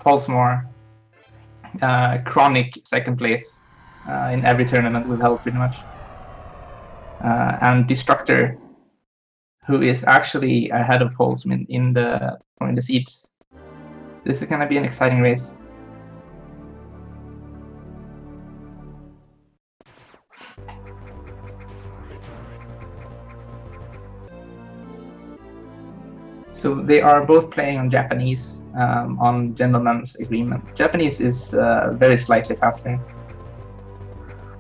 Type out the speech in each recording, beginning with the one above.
pollsmor, chronic second place in every tournament we've held pretty much, and Destructor, who is actually ahead of pollsmor in the seats. This is going to be an exciting race. So they are both playing on Japanese, on gentleman's agreement. Japanese is very slightly faster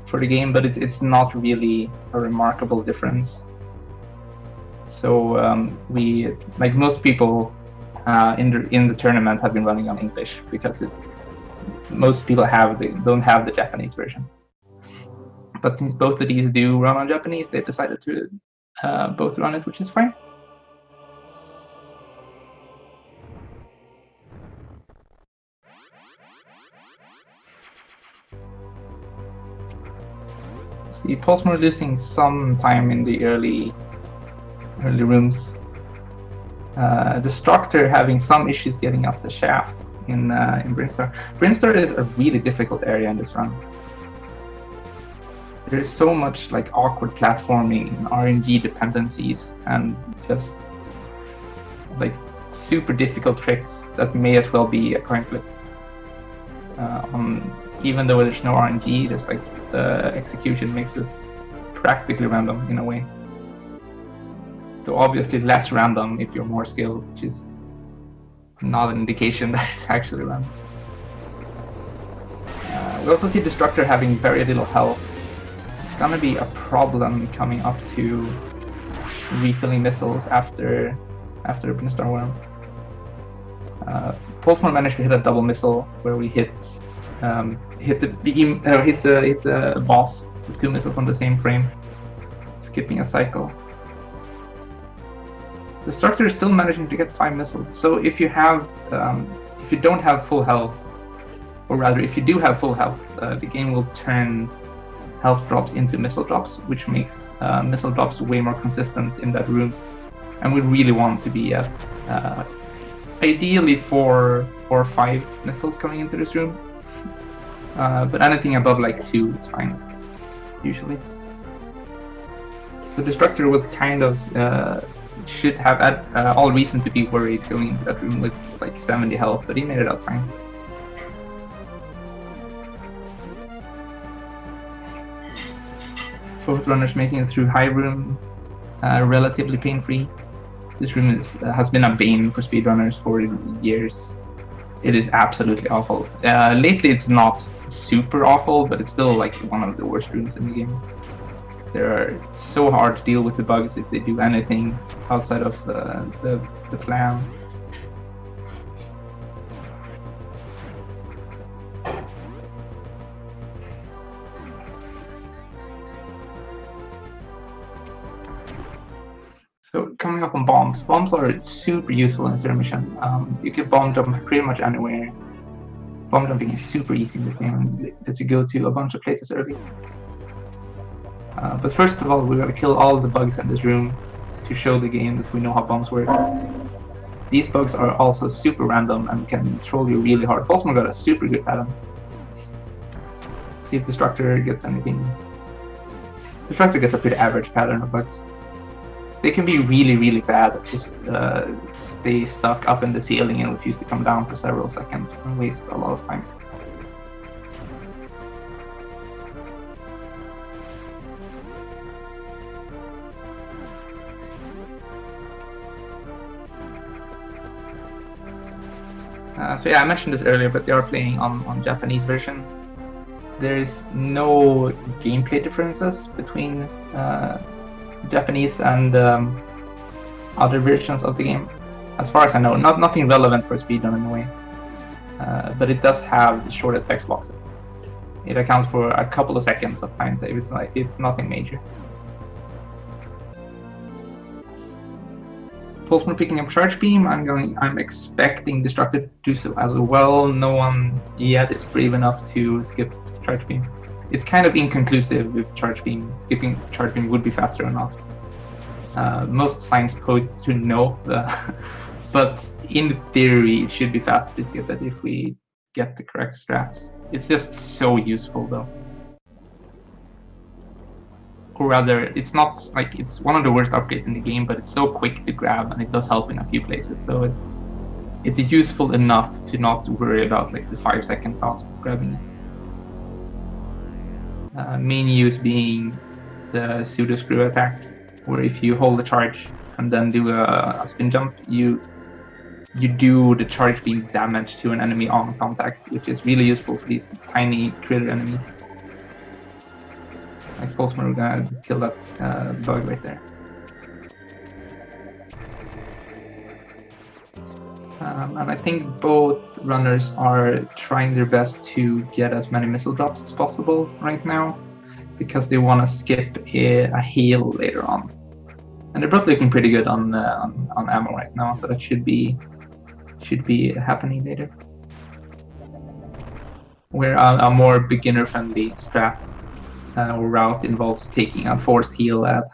for the game, but it's not really a remarkable difference. So we, like most people in the tournament, have been running on English because most people don't have the Japanese version. But since both of these do run on Japanese, they've decided to both run it, which is fine. See, pollsmor losing some time in the early rooms. Destructor having some issues getting up the shaft in Brinstar. Brinstar is a really difficult area in this run. There is so much like awkward platforming, RNG dependencies, and just like super difficult tricks that may as well be a coin flip. Even though there's no RNG, just like the execution makes it practically random in a way. So obviously less random if you're more skilled, which is not an indication that it's actually random. We also see Destructor having very little health. It's gonna be a problem coming up to refilling missiles after Brinstar Worm. pollsmor managed to hit a double missile where we hit the boss with 2 missiles on the same frame, skipping a cycle. Destructor is still managing to get 5 missiles. So if you don't have full health, or rather if you do have full health, the game will turn health drops into missile drops, which makes missile drops way more consistent in that room. And we really want to be at ideally 4 or 5 missiles coming into this room. But anything above like 2 is fine, usually. So Destructor was kind of should have all reason to be worried going into that room with like 70 health, but he made it out fine. Both runners making it through high room relatively pain-free. This room has been a bane for speedrunners for years. It is absolutely awful. Lately it's not super awful, but it's still like one of the worst rooms in the game. They're so hard to deal with the bugs if they do anything outside of the plan. So coming up on bombs. Bombs are super useful in Zero Mission. You can bomb jump pretty much anywhere. Bomb jumping is super easy in this game and lets you go to a bunch of places early. But first of all, we're going to kill all the bugs in this room to show the game that we know how bombs work. These bugs are also super random and can troll you really hard. pollsmor got a super good pattern. See if Destructor gets anything. Destructor gets a pretty average pattern of bugs. They can be really, really bad. Just stay stuck up in the ceiling and refuse to come down for several seconds and waste a lot of time. So yeah, I mentioned this earlier, but they are playing on Japanese version. There's no gameplay differences between Japanese and other versions of the game, as far as I know. Nothing relevant for speedrun in a way, but it does have shorter text boxes. It accounts for a couple of seconds of time save. It's nothing major. pollsmor picking up Charge Beam. I'm expecting Destructor to do so as well. No one yet is brave enough to skip Charge Beam. It's kind of inconclusive with Charge Beam. Skipping Charge Beam would be faster or not. Most signs point to no. But in theory, it should be faster to skip it if we get the correct strats. It's just so useful though. Or rather, it's not like it's one of the worst upgrades in the game, but it's so quick to grab and it does help in a few places. So it's useful enough to not worry about like the 5-second fast grabbing it. Main use being the pseudo screw attack, where if you hold the charge and then do a spin jump, you do the charge beam damage to an enemy on contact, which is really useful for these tiny critter enemies. Like pollsmor, we're gonna kill that bug right there. And I think both runners are trying their best to get as many missile drops as possible right now, because they want to skip a heal later on. And they're both looking pretty good on ammo right now, so that should be happening later. Where a more beginner-friendly strat or route involves taking a forced heal at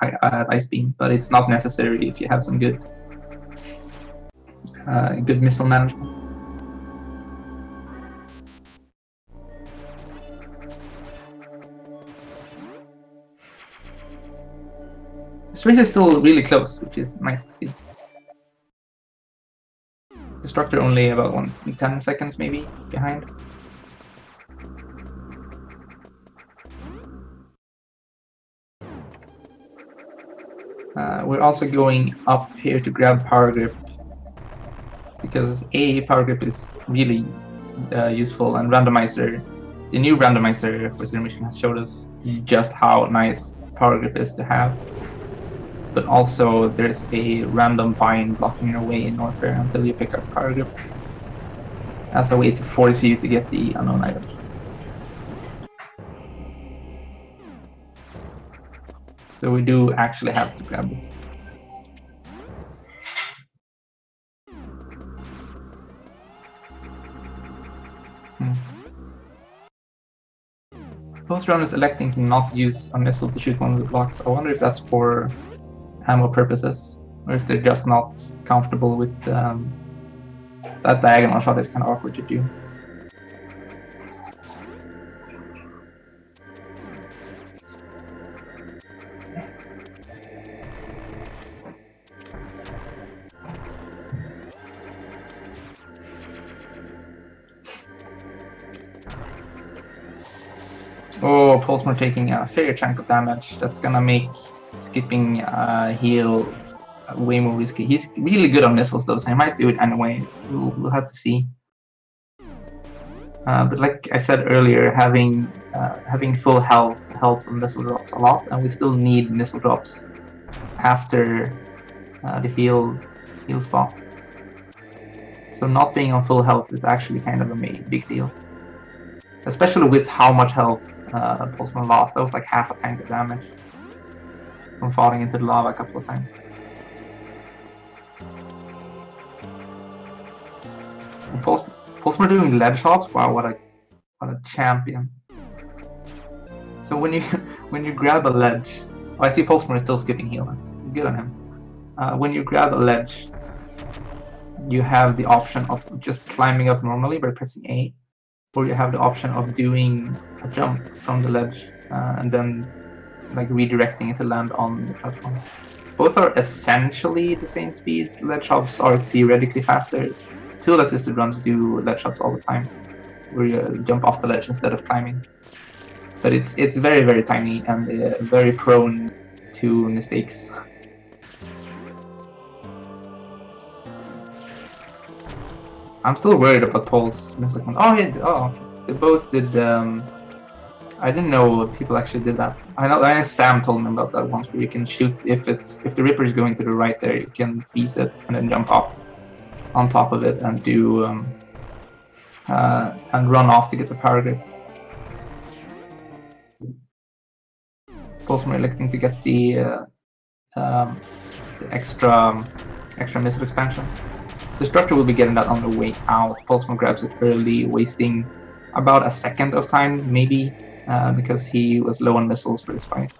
Ice Beam, but it's not necessary if you have some good missile management. This race is still really close, which is nice to see. Destructor only about 10 seconds maybe behind. We're also going up here to grab Power Grip, because Power Grip is really useful, and Randomizer, the new Randomizer for Zero Mission has showed us just how nice Power Grip is to have. But also there's a random vine blocking your way in Norfair until you pick up Power Grip as a way to force you to get the unknown items. So we do actually have to grab this. Both runners electing to not use a missile to shoot one of the blocks. I wonder if that's for ammo purposes, or if they're just not comfortable with that diagonal shot is kind of awkward to do. Oh, pollsmor taking a fair chunk of damage. That's gonna make skipping heal way more risky. He's really good on missiles though, so he might do it anyway. We'll have to see. But like I said earlier, having full health helps on missile drops a lot, and we still need missile drops after the heal spot. So not being on full health is actually kind of a big deal, especially with how much health pollsmor lost. That was like half a tank of damage from falling into the lava a couple of times. Pollsmor doing ledge shots. Wow, what a champion! So when you grab a ledge, I see pollsmor is still skipping heal. That's good on him. When you grab a ledge, you have the option of just climbing up normally by pressing A, or you have the option of doing a jump from the ledge and then like redirecting it to land on the platform. Both are essentially the same speed. Ledge hops are theoretically faster. Tool-assisted runs do ledge hops all the time, where you jump off the ledge instead of climbing. But it's very, very tiny and very prone to mistakes. I'm still worried about Paul's missile. Oh, they both did. I didn't know people actually did that. I know Sam told me about that once, where you can shoot if the Ripper is going to the right there, you can freeze it and then jump up on top of it and do and run off to get the Power Grip. pollsmor electing to get the extra missile expansion. Destructor will be getting that on the way out. pollsmor grabs it early, wasting about a second of time, maybe, because he was low on missiles for this fight.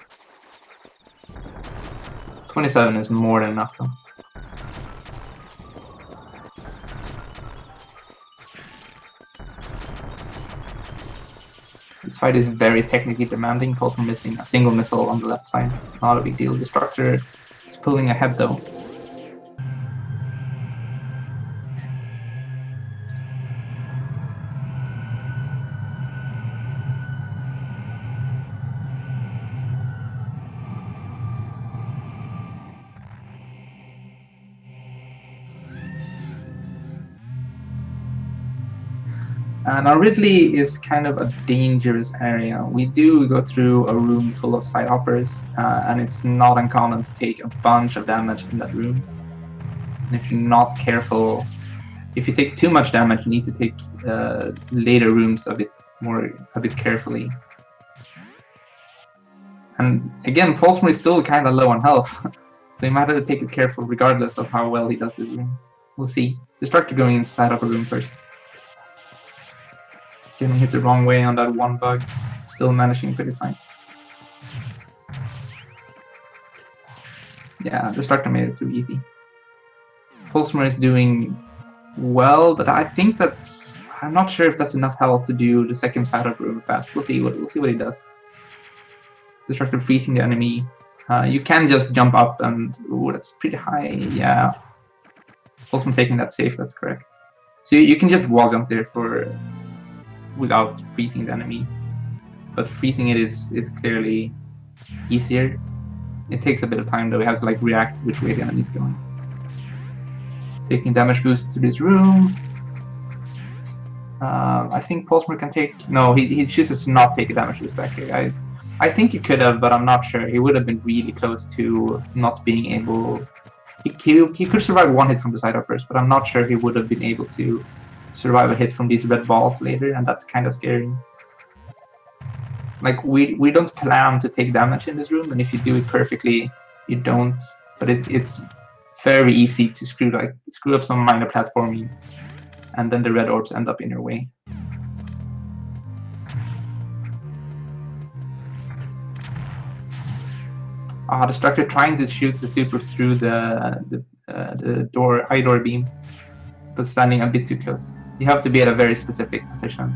27 is more than enough, though. This fight is very technically demanding. Pollsmor missing a single missile on the left side. Not a big deal. Destructor is pulling ahead though. Now Ridley is kind of a dangerous area. We do go through a room full of side hoppers, and it's not uncommon to take a bunch of damage in that room. And if you're not careful, if you take too much damage, you need to take later rooms a bit carefully. And again, pollsmor is still kind of low on health, so you might have to take it careful regardless of how well he does this room. We'll see. Destructor going into side hopper room first. Getting hit the wrong way on that one bug, still managing pretty fine. Yeah, Destructor made it through easy. pollsmor is doing well, but I think I'm not sure if that's enough health to do the second side up room fast. We'll see what he does. Destructor freezing the enemy. You can just jump up and ooh, that's pretty high. Yeah, pollsmor taking that safe. That's correct. So you can just walk up there without freezing the enemy, but freezing it is clearly easier. It takes a bit of time though. We have to like react to which way the enemy's going. Taking damage boost to this room. I think pollsmor can take. No, he chooses to not take a damage boost back here. I think he could have, but I'm not sure. He would have been really close to not being able. He could survive one hit from the side uppers, but I'm not sure he would have been able to survive a hit from these red balls later, and that's kind of scary. Like we don't plan to take damage in this room, and if you do it perfectly, you don't. But it's very easy to screw up some minor platforming, and then the red orbs end up in your way. Destructor trying to shoot the super through the door, eye door beam, but standing a bit too close. You have to be at a very specific position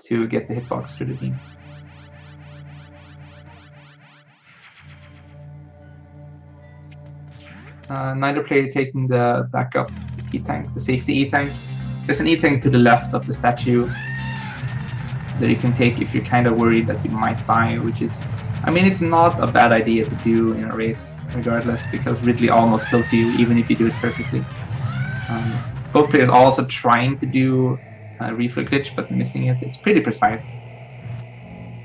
to get the hitbox through the beam. Neither player taking the backup E-tank, the safety E-tank. There's an E-tank to the left of the statue that you can take if you're kind of worried that you might die, which is, I mean, it's not a bad idea to do in a race, regardless, because Ridley almost kills you even if you do it perfectly. Both players are also trying to do reflex glitch, but missing it. It's pretty precise.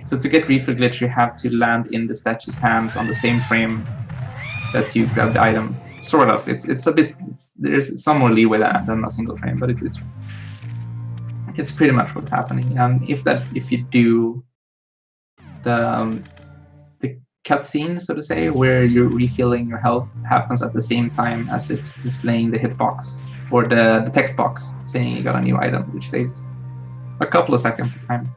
So to get reflex glitch, you have to land in the statue's hands on the same frame that you grab the item. Sort of. It's a bit. There's some more leeway than a single frame, but it's pretty much what's happening. And if you do the cutscene, so to say, where you're refilling your health, happens at the same time as it's displaying the hitbox or the text box saying you got a new item, which saves a couple of seconds of time.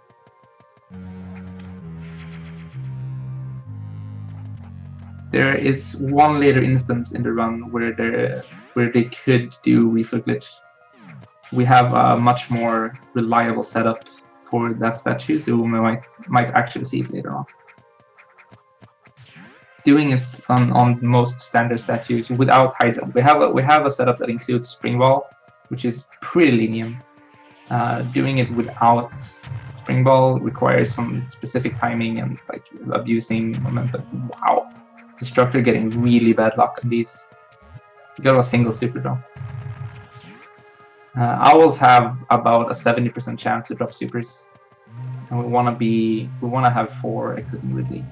There is one later instance in the run where they could do reflex glitch. We have a much more reliable setup for that statue, so we might actually see it later on. Doing it on most standard statues without high jump. We have a setup that includes spring ball, which is pretty lenient. Doing it without spring ball requires some specific timing and like abusing momentum. Wow, Destructor getting really bad luck on these. You got a single super drop. Owls have about a 70% chance to drop supers, and we want to have 4 exiting Ridley.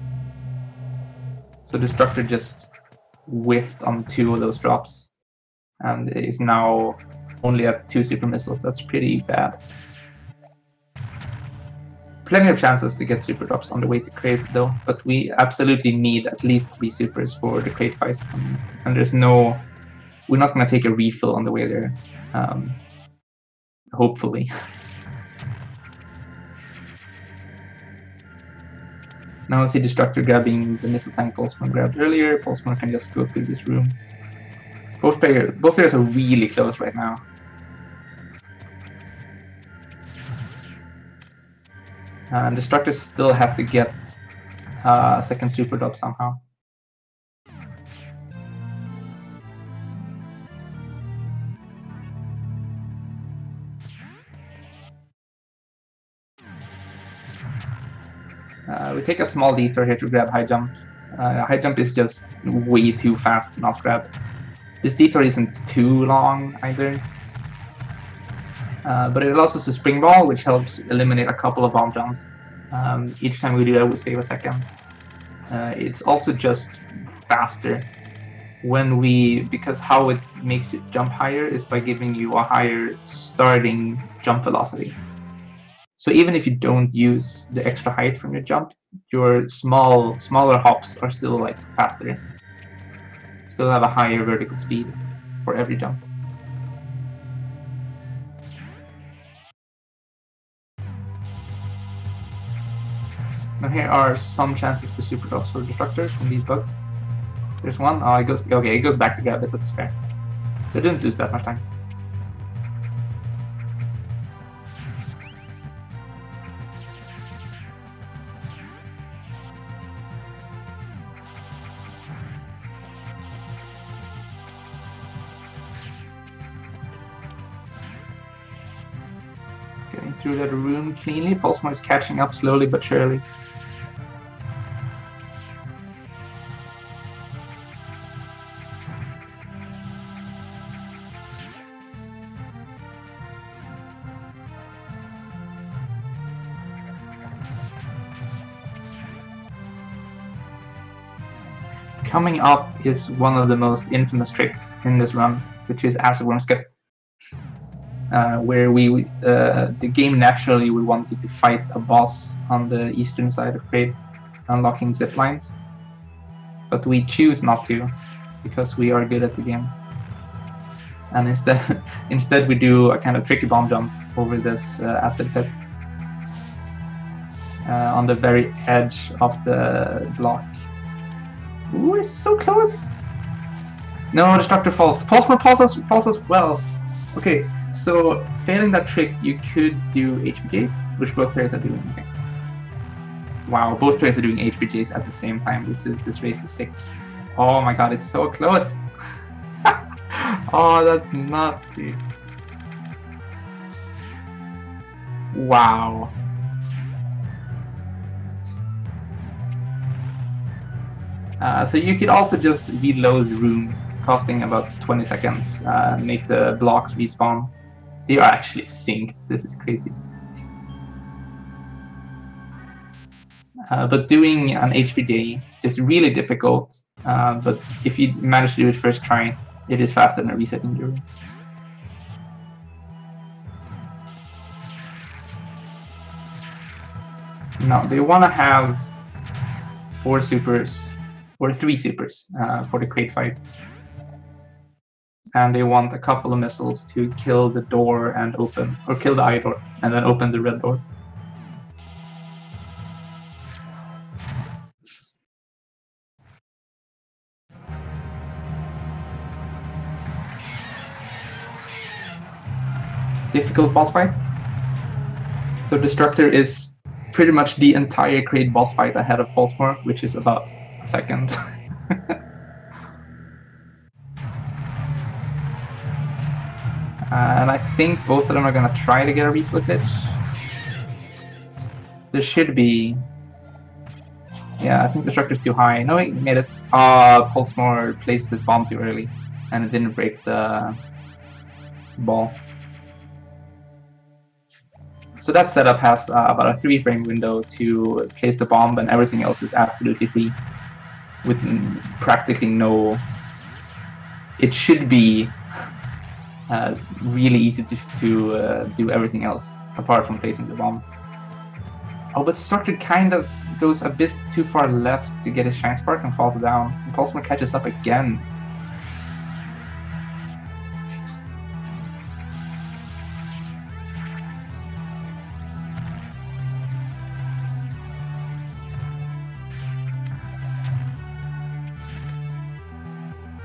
So Destructor just whiffed on 2 of those drops, and is now only at 2 super missiles. That's pretty bad. Plenty of chances to get super drops on the way to crate though, but we absolutely need at least 3 supers for the crate fight, and we're not going to take a refill on the way there, hopefully. Now I see Destructor grabbing the missile tank pollsmor grabbed earlier. Pollsmor can just go through this room. Both players are really close right now. Destructor still has to get a second super drop somehow. We take a small detour here to grab high jump. High jump is just way too fast to not grab. This detour isn't too long either. But it allows us to spring ball, which helps eliminate a couple of bomb jumps. Each time we do that, we save a second. It's also just faster because how it makes you jump higher is by giving you a higher starting jump velocity. So even if you don't use the extra height from your jump, your smaller hops are still like faster. Still have a higher vertical speed for every jump. Now here are some chances for super drops for Destructor from these bugs. There's one. Oh, it goes back to grab it. That's fair. So I didn't lose that much time. Getting through that room cleanly. pollsmor is catching up slowly but surely. Coming up is one of the most infamous tricks in this run, which is acid worm skip. Where the game naturally we wanted to fight a boss on the eastern side of Crate, unlocking zip lines, but we choose not to because we are good at the game, and instead we do a kind of tricky bomb jump over this acid pit on the very edge of the block. Ooh, it's so close! No, Destructor falls. pollsmor falls as well. Okay. So, failing that trick, you could do HPJs, which both players are doing. Okay. Wow, both players are doing HPJs at the same time. This race is sick. Oh my god, it's so close! Oh, that's nuts, dude. Wow. So you could also just reload rooms, costing about 20 seconds, make the blocks respawn. They are actually synced. This is crazy. But doing an HPJ is really difficult. But if you manage to do it first try, it is faster than resetting your room. Now, they want to have 4 supers, or 3 supers, for the crate fight. And they want a couple of missiles to kill the door and open, or kill the eye door, and then open the red door. Difficult boss fight. So Destructor is pretty much the entire crate boss fight ahead of pollsmor, which is about a second. And I think both of them are going to try to get a reflow glitch. There should be... Yeah, I think Destructor's too high. No, he made it. pollsmor placed this bomb too early, and it didn't break the ball. So that setup has about a 3-frame window to place the bomb, and everything else is absolutely free, with practically no... It should be really easy to do everything else, apart from placing the bomb. Oh, but Destructor kind of goes a bit too far left to get his Shine Spark and falls down. And pollsmor catches up again.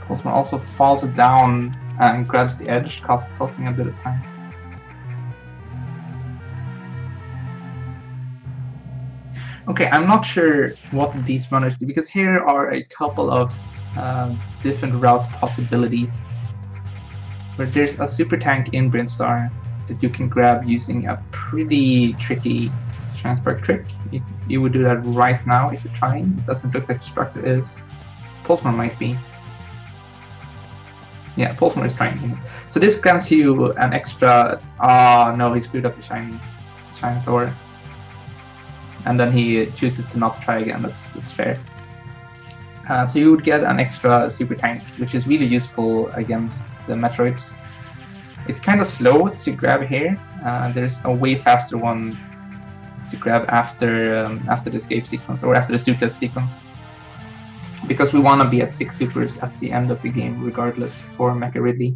pollsmor also falls down and grabs the edge, costing a bit of time. Okay, I'm not sure what these runners do, because here are a couple of different route possibilities. Where there's a super tank in Brinstar that you can grab using a pretty tricky transport trick. You would do that right now if you're trying. It doesn't look like Destructor is. pollsmor might be. Yeah, pollsmor is trying. So this grants you an extra... Ah, no, he screwed up the shiny Thor. And then he chooses to not try again. That's fair. So you would get an extra super tank, which is really useful against the Metroids. It's kind of slow to grab here. There's a way faster one to grab after the escape sequence, or after the suit test sequence. Because we want to be at 6 supers at the end of the game, regardless, for Mecha Ridley.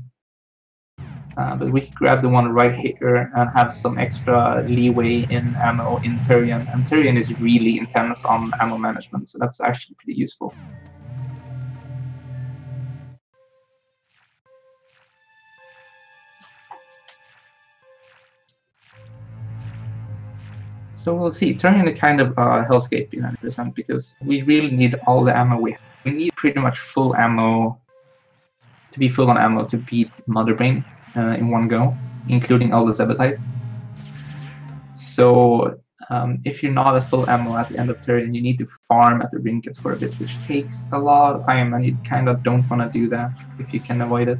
But we can grab the one right here and have some extra leeway in ammo in Turian. And Turian is really intense on ammo management, so that's actually pretty useful. So we'll see. Turian is kind of a hellscape in 100% because we really need all the ammo we have. We need pretty much full ammo to be full on ammo to beat Motherbrain in one go, including all the Zebatites. So if you're not at full ammo at the end of Turian, you need to farm at the Rinkets for a bit, which takes a lot of time, and you kind of don't want to do that if you can avoid it.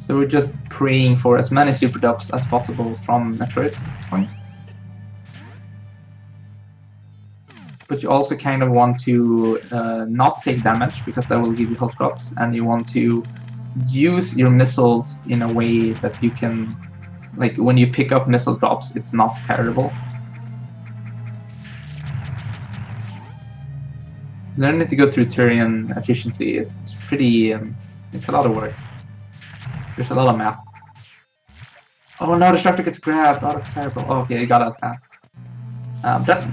So we're just praying for as many super drops as possible from Metroid at this point. But you also kind of want to not take damage, because that will give you health drops, and you want to use your missiles in a way that you can, like when you pick up missile drops, it's not terrible. Learning to go through Turian efficiently is pretty, it's a lot of work. There's a lot of math. Oh no, Destructor gets grabbed. Oh, that's terrible. Oh, okay, he got out fast.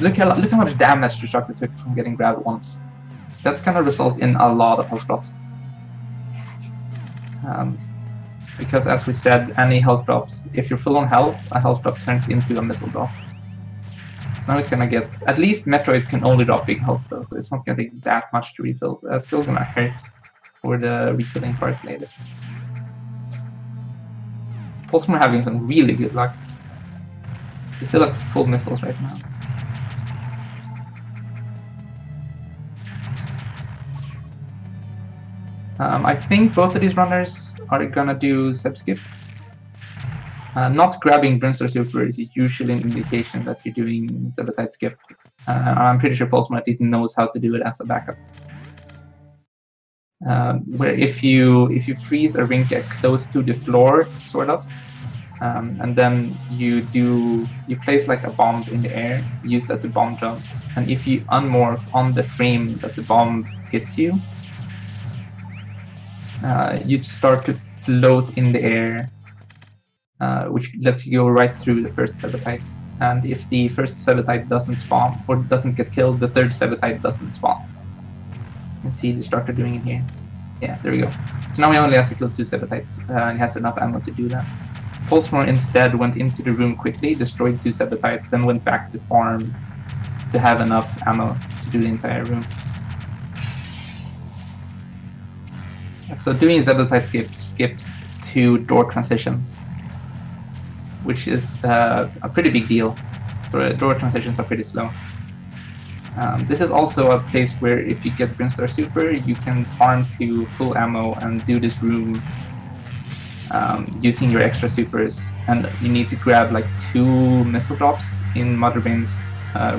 Look how much damage Destructor took from getting grabbed once. That's gonna result in a lot of health drops. Because as we said, any health drops, if you're full on health, a health drop turns into a missile drop. So now it's gonna get... At least Metroids can only drop big health though, so it's not gonna take that much to refill. That's still gonna hurt for the refilling part later. pollsmor having some really good luck. He's still at full missiles right now. I think both of these runners are gonna do Zeb skip. Not grabbing Brinstar Super is usually an indication that you're doing Zebetite skip. I'm pretty sure pollsmor at least knows how to do it as a backup. Where if you freeze a Rinket close to the floor, sort of, and then you place like a bomb in the air, use that to bomb jump, and if you unmorph on the frame that the bomb hits you, you start to float in the air, which lets you go right through the first Zebetite. And if the first Zebetite doesn't spawn, or doesn't get killed, the third Zebetite doesn't spawn. You can see Destructor doing it here. Yeah, there we go. So now he only has to kill 2 Zebetites, and he has enough ammo to do that. pollsmor instead went into the room quickly, destroyed 2 Zebetites, then went back to farm to have enough ammo to do the entire room. So doing Zebetite skips 2 door transitions, which is a pretty big deal. Door transitions are pretty slow. This is also a place where if you get Brinstar Super, you can farm to full ammo and do this room using your extra supers. And you need to grab like 2 missile drops in Motherbrain's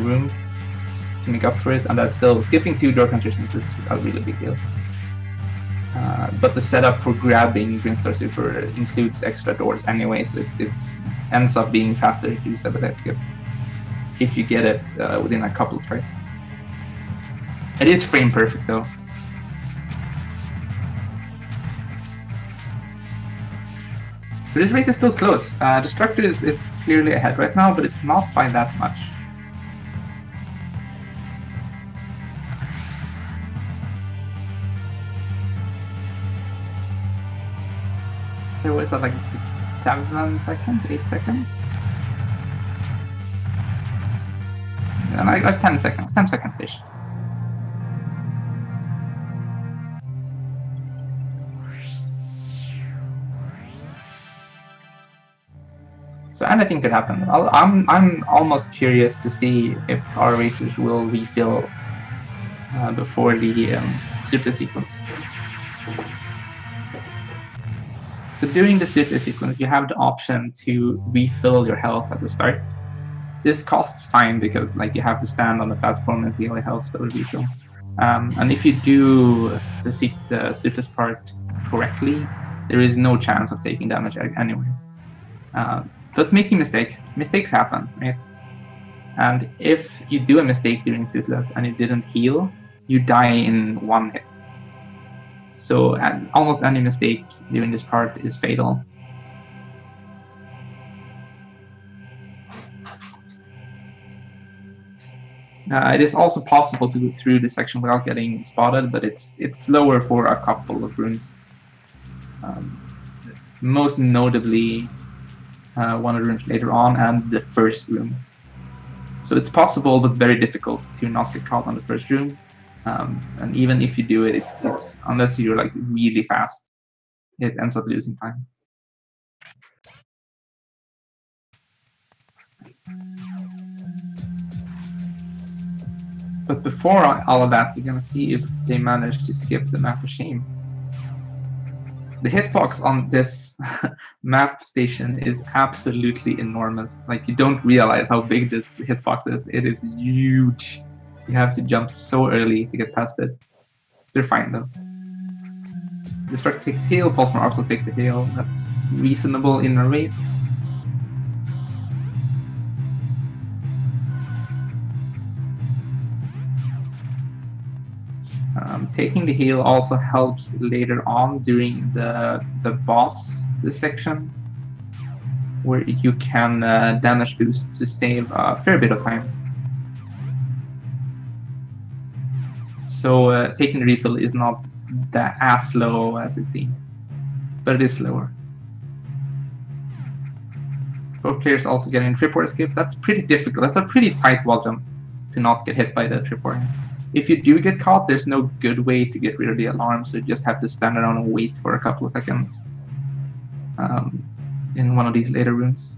room to make up for it, and that's still skipping 2 door transitions is a really big deal. But the setup for grabbing Brinstar Super includes extra doors anyways. It ends up being faster to do Zebetite skip if you get it within a couple of tries. It is frame perfect though. So this race is still close. Destructor is clearly ahead right now, but it's not by that much. So what is that, like 7 seconds, 8 seconds. And like 10 seconds, 10 seconds-ish. So anything could happen. I'm almost curious to see if our racers will refill before the super sequence. So during the super sequence, you have the option to refill your health at the start. This costs time because like you have to stand on the platform and see how your health will refill. And if you do the super part correctly, there is no chance of taking damage anyway. But making mistakes happen, right? And if you do a mistake during Suitless and it didn't heal, you die in 1 hit. So almost any mistake during this part is fatal. It is also possible to go through this section without getting spotted, but it's slower for a couple of rooms. Most notably, one of the rooms later on and the first room. So it's possible, but very difficult to not get caught on the first room. And even if you do it, it's unless you're like really fast, it ends up losing time. But before all of that, we're gonna see if they managed to skip the map of shame. The hitbox on this map station is absolutely enormous. Like, you don't realize how big this hitbox is. It is huge. You have to jump so early to get past it. They're fine though. Destructor takes heal, pollsmor also takes the heal. That's reasonable in a race. Taking the heal also helps later on during the boss section, where you can damage boost to save a fair bit of time. So taking the refill is not as slow as it seems, but it is slower. Both players also getting tripwire escape. That's pretty difficult. That's a pretty tight wall jump to not get hit by the tripwire. If you do get caught, there's no good way to get rid of the alarm, so you just have to stand around and wait for a couple of seconds in one of these later rooms.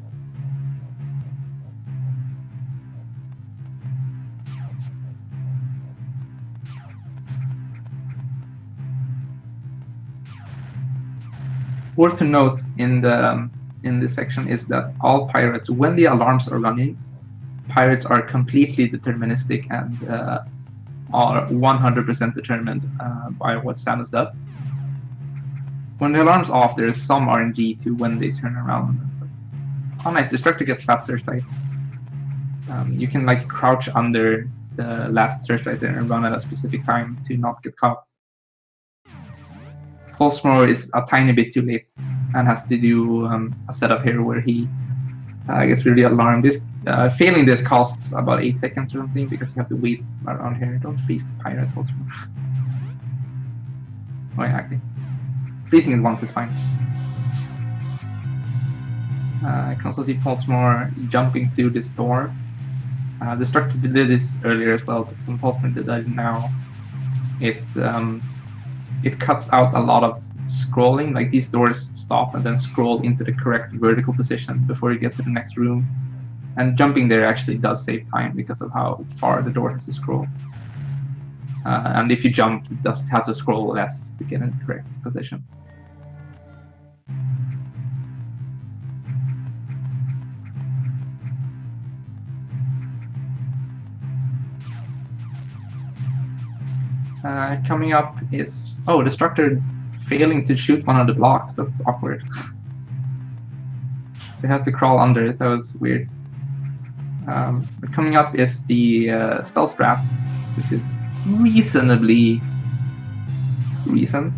Worth to note in this section is that all pirates, when the alarms are running, pirates are completely deterministic and are 100% determined by what Samus does. When the alarm's off, there is some RNG to when they turn around and stuff. Oh nice, Destructor gets fast searchlight. You can like crouch under the last searchlight there and run at a specific time to not get caught. pollsmor is a tiny bit too late and has to do a setup here where he gets really alarmed. Failing this costs about 8 seconds or something because you have to wait around here. Don't freeze the pirate, pollsmor. Oh yeah, okay. Freezing it once is fine. I can also see pollsmor jumping through this door. Destructor did this earlier as well, but when pollsmor did that now, it cuts out a lot of scrolling. Like, these doors stop and then scroll into the correct vertical position before you get to the next room. And jumping there actually does save time because of how far the door has to scroll. And if you jump, it has to scroll less to get in the correct position. Coming up is Destructor failing to shoot one of the blocks. That's awkward. It has to crawl under it. That was weird. But coming up is the stealth strat, which is reasonably recent,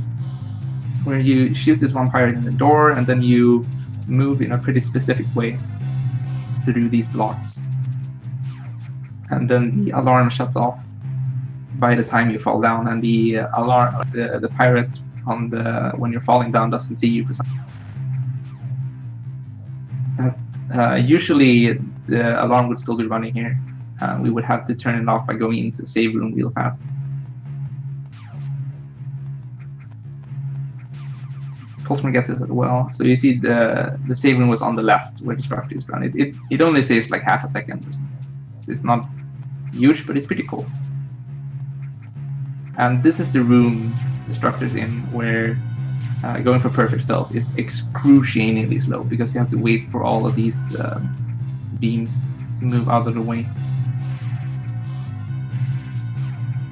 where you shoot this one pirate in the door and then you move in a pretty specific way through these blocks, and then the alarm shuts off by the time you fall down, and the pirate when you're falling down doesn't see you for some. Usually the alarm would still be running here. We would have to turn it off by going into save room real fast. pollsmor gets it as well. So you see the save room was on the left where Destructor is run. It only saves like half a second. It's not huge, but it's pretty cool. And this is the room Destructor's in, where going for perfect stealth is excruciatingly slow because you have to wait for all of these beams to move out of the way.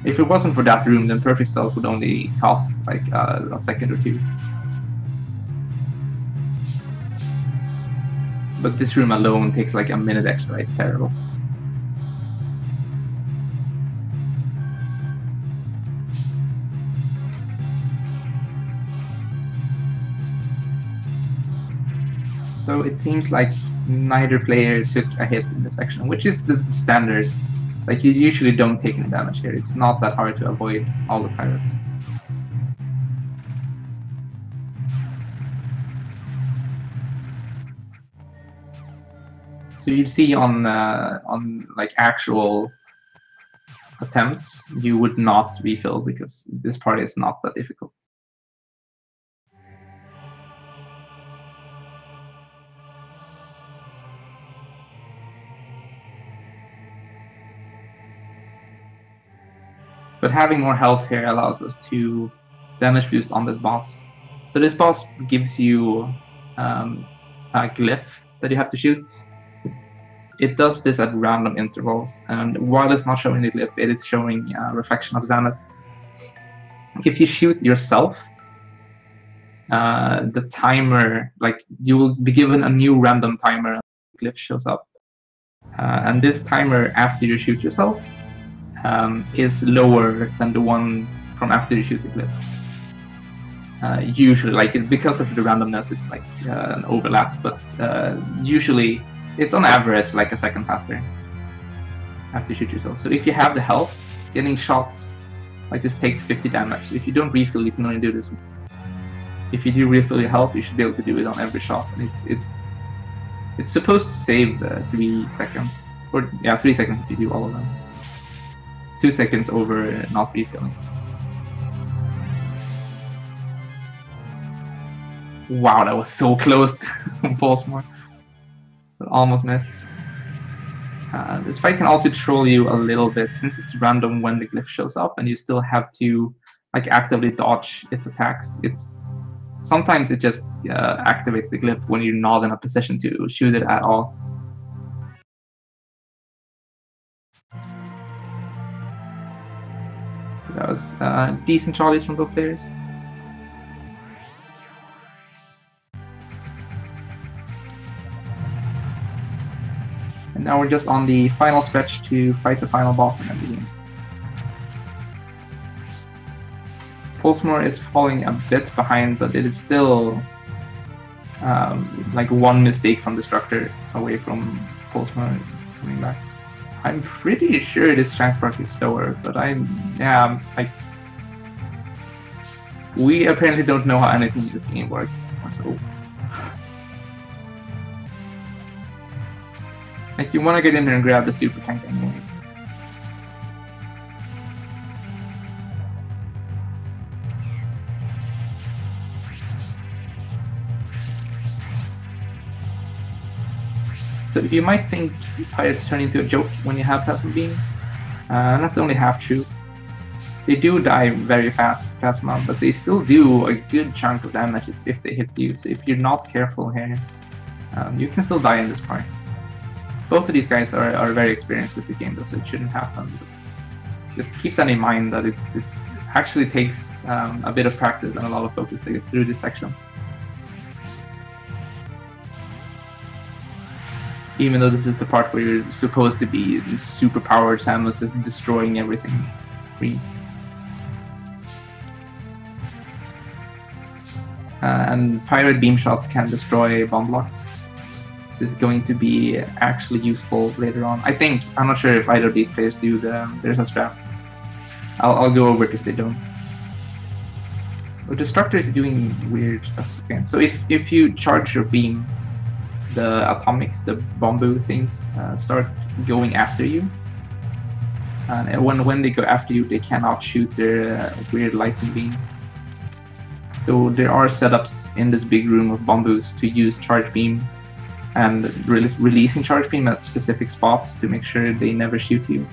If it wasn't for that room, then perfect stealth would only cost like a second or two. But this room alone takes like a minute extra. It's terrible. So it seems like neither player took a hit in this section, which is the standard. Like, you usually don't take any damage here. It's not that hard to avoid all the pirates. So you'd see on like actual attempts, you would not refill because this part is not that difficult. But having more health here allows us to damage boost on this boss. So this boss gives you a glyph that you have to shoot. It does this at random intervals, and while it's not showing the glyph, it is showing a reflection of Xana's. If you shoot yourself, the timer, like, you will be given a new random timer, and the glyph shows up. And this timer after you shoot yourself is lower than the one from after you shoot the glyph. Usually, like, because of the randomness, it's like an overlap, but usually it's on average like a second faster after you shoot yourself. So if you have the health, getting shot like this takes 50 damage. If you don't refill, you can only do this. If you do refill your health, you should be able to do it on every shot. And it's supposed to save 3 seconds, or yeah, 3 seconds if you do all of them. 2 seconds over not refilling. Wow, that was so close from pollsmor. But almost missed. This fight can also troll you a little bit since it's random when the glyph shows up, and you still have to like actively dodge its attacks. Sometimes it just activates the glyph when you're not in a position to shoot it at all. That was decent charges from both players. And now we're just on the final stretch to fight the final boss and end the game. pollsmor is falling a bit behind, but it is still like one mistake from Destructor away from pollsmor coming back. I'm pretty sure this transport is slower, but we apparently don't know how anything in this game works. So, like, you want to get in there and grab the super tank anyways. So you might think pirates turn into a joke when you have plasma beam. That's only half true. They do die very fast, plasma, but they still do a good chunk of damage if they hit you. So if you're not careful here, you can still die in this part. Both of these guys are very experienced with the game, though, so it shouldn't happen. But just keep that in mind, that it actually takes a bit of practice and a lot of focus to get through this section. Even though this is the part where you're supposed to be super powered, Samus just destroying everything free. And pirate beam shots can destroy bomb blocks. This is going to be actually useful later on. I'm not sure if either of these players do there's a strap. I'll go over it if they don't. But Destructor is doing weird stuff again. So if you charge your beam, the atomics, the bamboo things, start going after you. And when they go after you, they cannot shoot their weird lightning beams. So there are setups in this big room of bamboos to use charge beam and releasing charge beam at specific spots to make sure they never shoot you.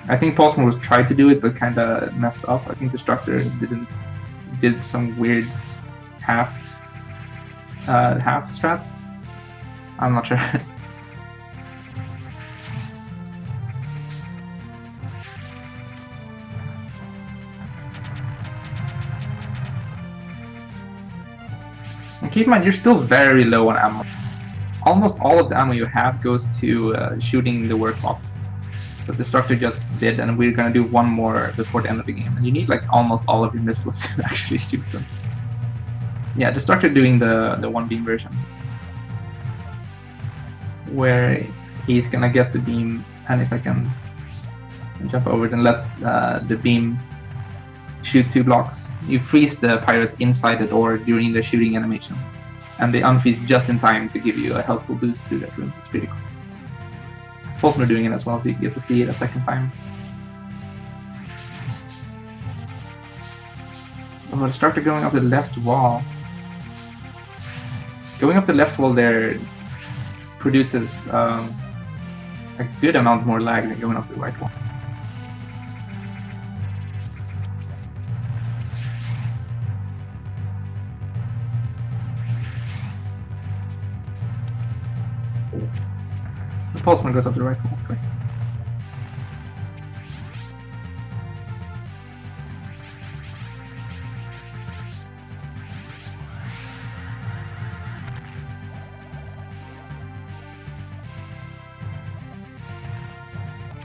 I think pollsmor was tried to do it, but kind of messed up. I think Destructor did some weird half strat. I'm not sure. And keep in mind, you're still very low on ammo. Almost all of the ammo you have goes to shooting the workbox. But Destructor just did, and we're gonna do one more before the end of the game. And you need like almost all of your missiles to actually shoot them. Yeah, Destructor doing the one beam version, where he's gonna get the beam any second and jump over it and let the beam shoot 2 blocks. You freeze the pirates inside the door during the shooting animation, and they unfreeze just in time to give you a helpful boost through that room. It's pretty cool. pollsmor doing it as well, so you get to see it a second time. Oh, Destructor going up the left wall. Going up the left wall there produces a good amount more lag than going up the right wall. The pollsmor goes up the right wall. Great.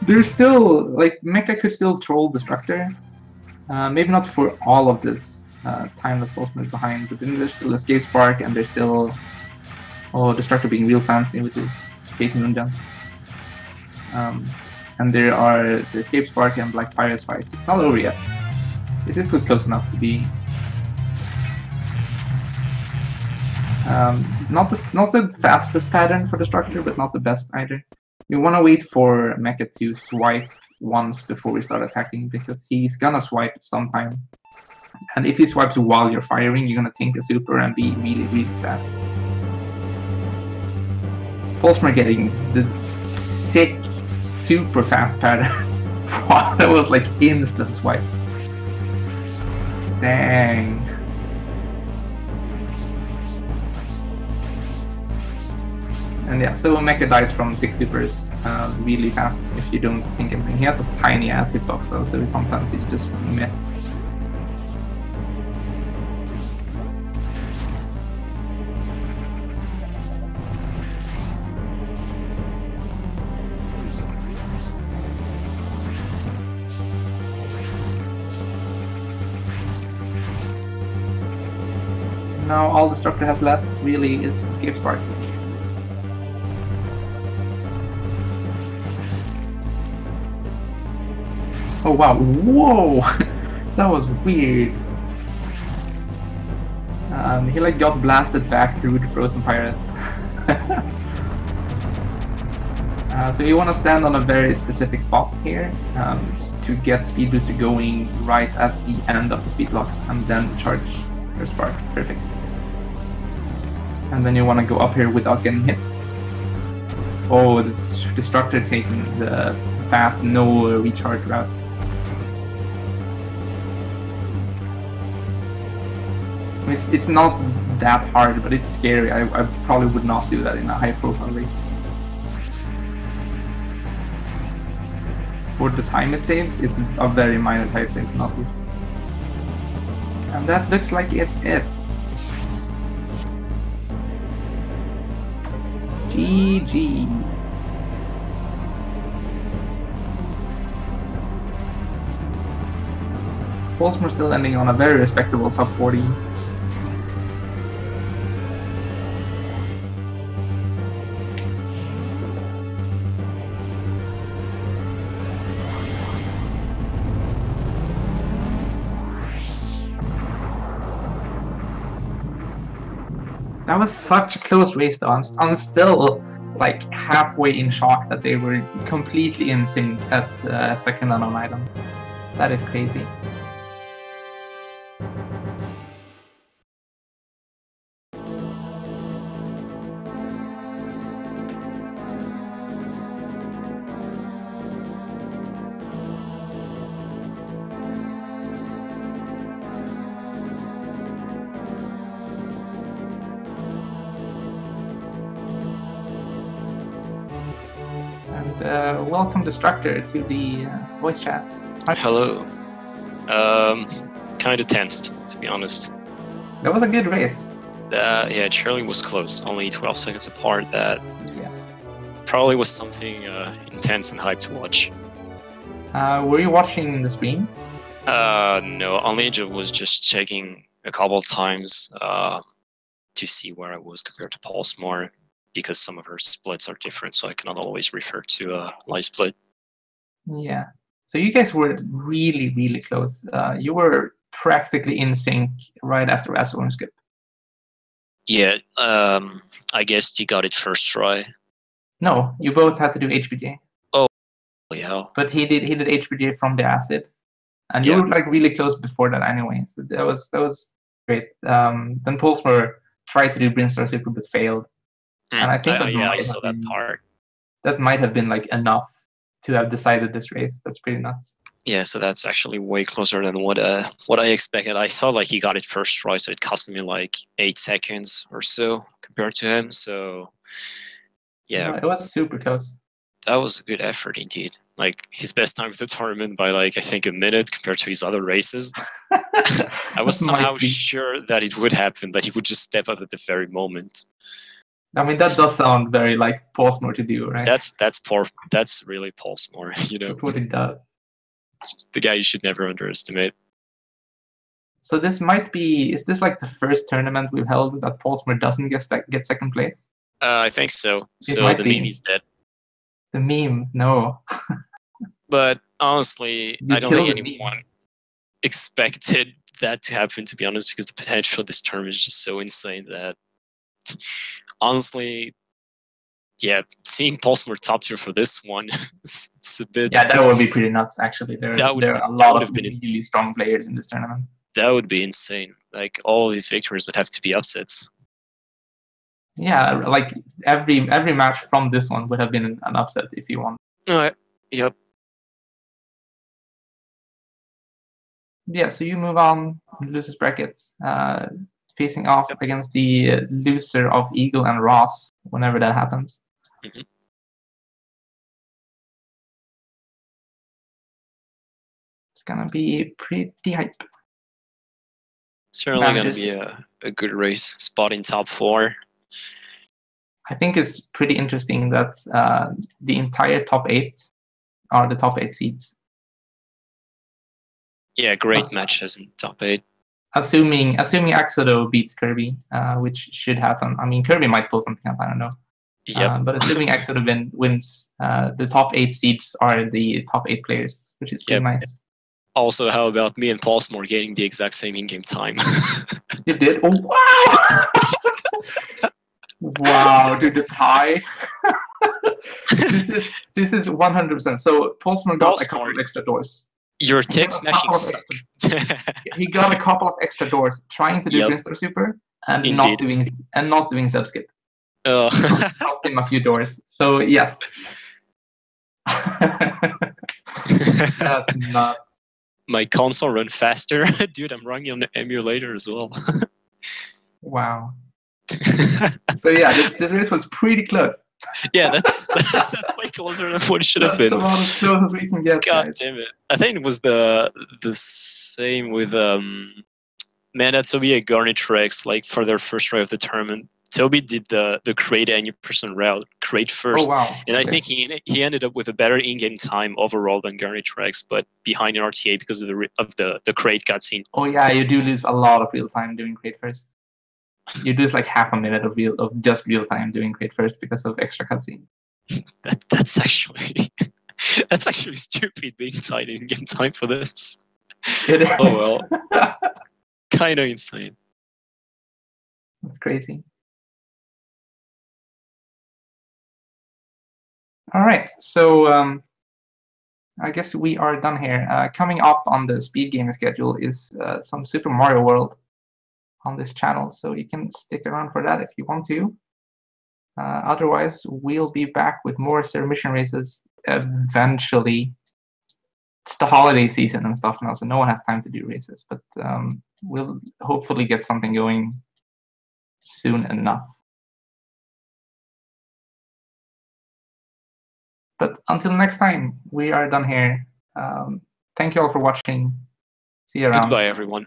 There's still, like, Mecha could still troll Destructor. Maybe not for all of this time that pollsmor is behind, but then there's still Escape Spark, and there's still Destructor being real fancy with his Fate Moon jump. And there are the Escape Spark and Black Fire's fights. It's not over yet. This is still close enough to be not the fastest pattern for Destructor, but not the best either. We want to wait for Mecha to swipe once before we start attacking, because he's gonna swipe sometime. And if he swipes while you're firing, you're gonna tank a super and be really, really sad. pollsmor getting the sick, super fast pattern. Wow, that was like instant swipe. Dang. And yeah, so Mecha dies from 6 supers really fast if you don't think anything. He has a tiny ass hitbox though, so sometimes you just miss. Now all Destructor has left really is Escape Spark. Oh wow, whoa! That was weird. He like got blasted back through the frozen pirate. So you want to stand on a very specific spot here to get Speed Booster going right at the end of the speed blocks, and then charge your spark. Perfect. And then you want to go up here without getting hit. Oh, the Destructor taking the fast no recharge route. It's not that hard, but it's scary. I probably would not do that in a high-profile race. For the time it saves, it's a very minor type save, not good. And that looks like it's it. GG. pollsmor still ending on a very respectable sub 40. That was such a close race, though. I'm still like halfway in shock that they were completely in sync at second unknown item. That is crazy. Welcome Destructor to the voice chat. Hello. Kind of tensed, to be honest. That was a good race. Yeah, it surely was close. Only 12 seconds apart. That probably was something intense and hype to watch. Were you watching the stream? No. Angel was just checking a couple of times to see where I was compared to pollsmor, because some of her splits are different, so I cannot always refer to live split. Yeah. So you guys were really, really close. You were practically in sync right after Razorworm skip. Yeah. I guess you got it first try. No, you both had to do HPJ. Oh, yeah. But he did HPJ from the acid, and you were like really close before that anyway. So that was great. Then pollsmor tried to do Brinstar Super but failed. And I think I saw that part. That might have been like enough to have decided this race. That's pretty nuts. Yeah, so that's actually way closer than what I expected. I thought like he got it first try, so it cost me like 8 seconds or so compared to him. So yeah, no, it was super close. That was a good effort indeed. Like his best time of the tournament by like I think a minute compared to his other races. I was somehow sure that it would happen, that he would just step up at the very moment. I mean, that does sound very like pollsmor to do, right? That's really pollsmor, you know. That's what it does. It's the guy you should never underestimate. So this might be, is this like the first tournament we've held that pollsmor doesn't get second place? I think so. So the meme is dead. The meme, no. But honestly, I don't think anyone expected that to happen, to be honest, because the potential of this tournament is just so insane that honestly, yeah, seeing pollsmor top tier for this one, it's a bit. Yeah, that would be pretty nuts. Actually, there are a lot of really strong players in this tournament. That would be insane. Like all these victories would have to be upsets. Yeah, like every match from this one would have been an upset if you won. Yep. Yeah, so you move on losers brackets, facing off against the loser of Eagle and Ross whenever that happens. Mm-hmm. It's gonna be pretty hype. Certainly gonna be a good race. Spot in top 4. I think it's pretty interesting that the entire top 8 are the top 8 seeds. Yeah, great matches in top 8. Assuming Axodo beats Kirby, which should happen. I mean, Kirby might pull something up. I don't know. Yep. But assuming Axodo wins, the top 8 seeds are the top 8 players, which is pretty nice. Also, how about me and pollsmor getting the exact same in-game time? You did? Oh, wow! Wow, dude, the tie. This is 100%. So pollsmor got a couple of extra doors. Your tech smashing sucked. He got a couple of extra doors trying to do Brinstar Super and not doing subskip. Cost him a few doors. So yes. That's nuts. My console run faster. Dude, I'm running on the emulator as well. Wow. So yeah, this race was pretty close. Yeah, that's way closer than what it should have been. That's about as close as we can get. God damn it! I think it was the same with Mana, Toby and Garnitrex, like for their first try of the tournament. Toby did the crate any person route, crate first, and I think he ended up with a better in-game time overall than Garnitrex, but behind an RTA because of the crate cutscene. Oh yeah, you do lose a lot of real time doing crate first. You lose like half a minute of just real time doing crate first because of extra cutscene. That's actually stupid being tied in game time for this. It is. Oh well, kind of insane. That's crazy. All right, so I guess we are done here. Coming up on the speed gaming schedule is some Super Mario World on this channel, so you can stick around for that if you want to. Otherwise, we'll be back with more mission races eventually. It's the holiday season and stuff now, so no one has time to do races, but we'll hopefully get something going soon enough. But until next time, we are done here. Thank you all for watching. See you around. Goodbye, everyone.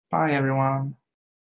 Bye, everyone.